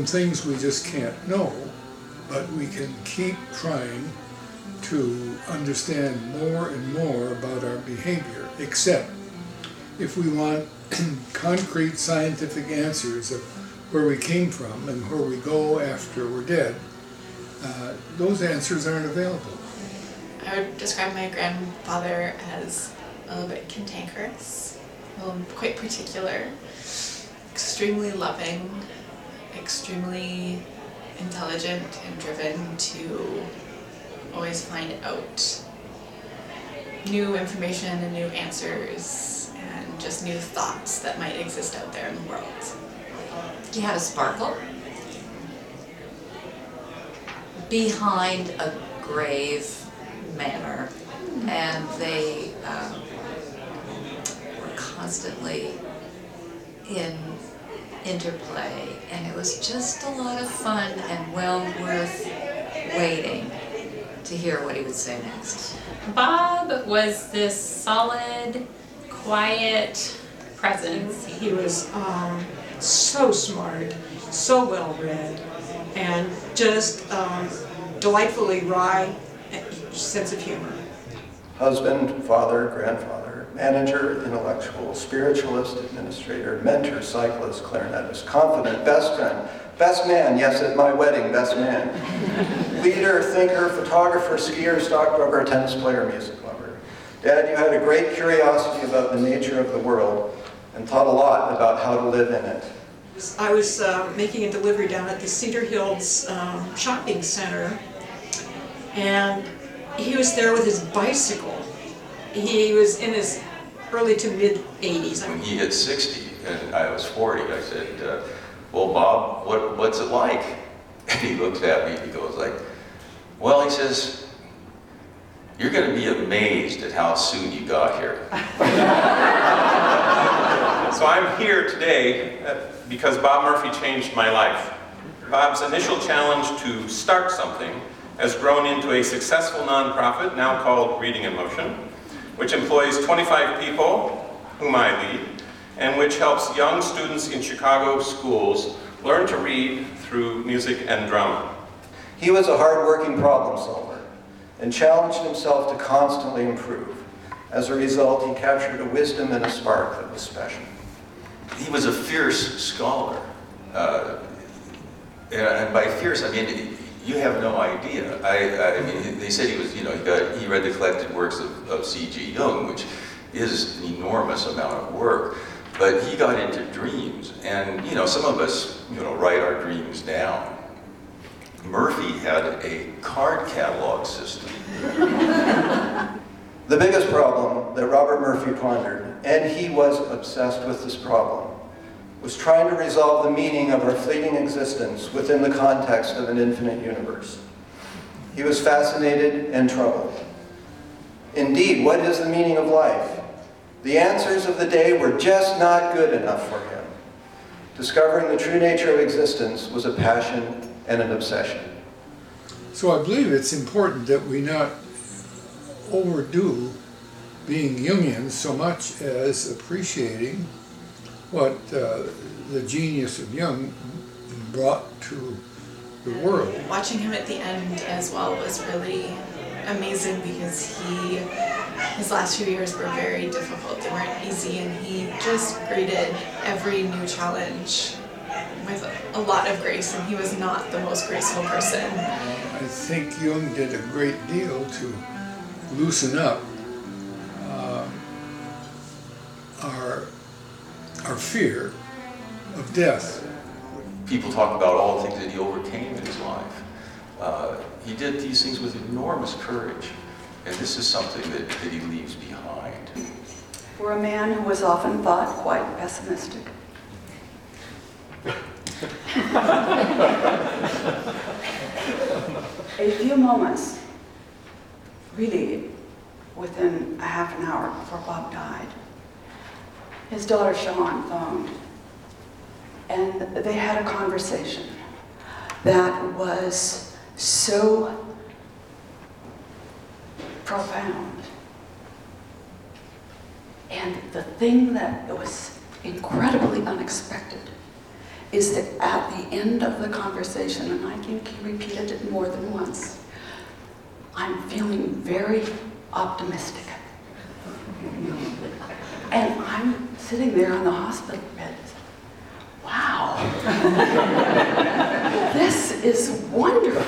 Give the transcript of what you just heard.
things we just can't know, but we can keep trying to understand more and more about our behavior, except if we want concrete scientific answers of where we came from and where we go after we're dead, those answers aren't available. I would describe my grandfather as a little bit cantankerous, quite particular, extremely loving, extremely intelligent and driven to always find out new information and new answers and just new thoughts that might exist out there in the world. He had a sparkle behind a grave manner, and they were constantly in interplay, and it was just a lot of fun and well worth waiting to hear what he would say next. Bob was this solid, quiet presence. He was so smart, so well read, and just delightfully wry sense of humor. Husband, father, grandfather, manager, intellectual, spiritualist, administrator, mentor, cyclist, clarinetist, confident, best friend, best man, yes, at my wedding, best man. Leader, thinker, photographer, skier, stockbroker, tennis player, music lover. Dad, you had a great curiosity about the nature of the world and thought a lot about how to live in it. I was making a delivery down at the Cedar Hills shopping center, and he was there with his bicycle. He was in his early to mid 80s. When he hit 60 and I was 40, I said, well, Bob, what's it like? And he looks at me and he goes like, well, he says, you're going to be amazed at how soon you got here. So I'm here today because Bob Murphy changed my life. Bob's initial challenge to start something has grown into a successful nonprofit now called Reading in Motion, which employs 25 people, whom I lead, and which helps young students in Chicago schools learn to read through music and drama. He was a hard-working problem solver and challenged himself to constantly improve. As a result, he captured a wisdom and a spark that was special. He was a fierce scholar. And by fierce, I mean, you have no idea. I mean, they said he was, you know, he read the collected works of C.G. Jung, which is an enormous amount of work. But he got into dreams, and you know, some of us, you know, write our dreams down. Murphy had a card catalog system. The biggest problem that Robert Murphy pondered, and he was obsessed with this problem, was trying to resolve the meaning of our fleeting existence within the context of an infinite universe. He was fascinated and troubled. Indeed, what is the meaning of life? The answers of the day were just not good enough for him. Discovering the true nature of existence was a passion and an obsession. So I believe it's important that we not overdo being Jungian so much as appreciating what the genius of Jung brought to the world. Watching him at the end as well was really amazing because his last few years were very difficult. They weren't easy, and he just greeted every new challenge with a lot of grace, and he was not the most graceful person. I think Jung did a great deal to loosen up our fear of death. People talk about all the things that he overcame in his life. He did these things with enormous courage, and this is something that he leaves behind. For a man who was often thought quite pessimistic. A few moments, really within a half an hour before Bob died, his daughter Siobhan phoned, and they had a conversation that was so profound. And the thing that was incredibly unexpected is that at the end of the conversation, and I think he repeated it more than once, I'm feeling very optimistic. And I'm sitting there on the hospital bed. Wow, this is wonderful.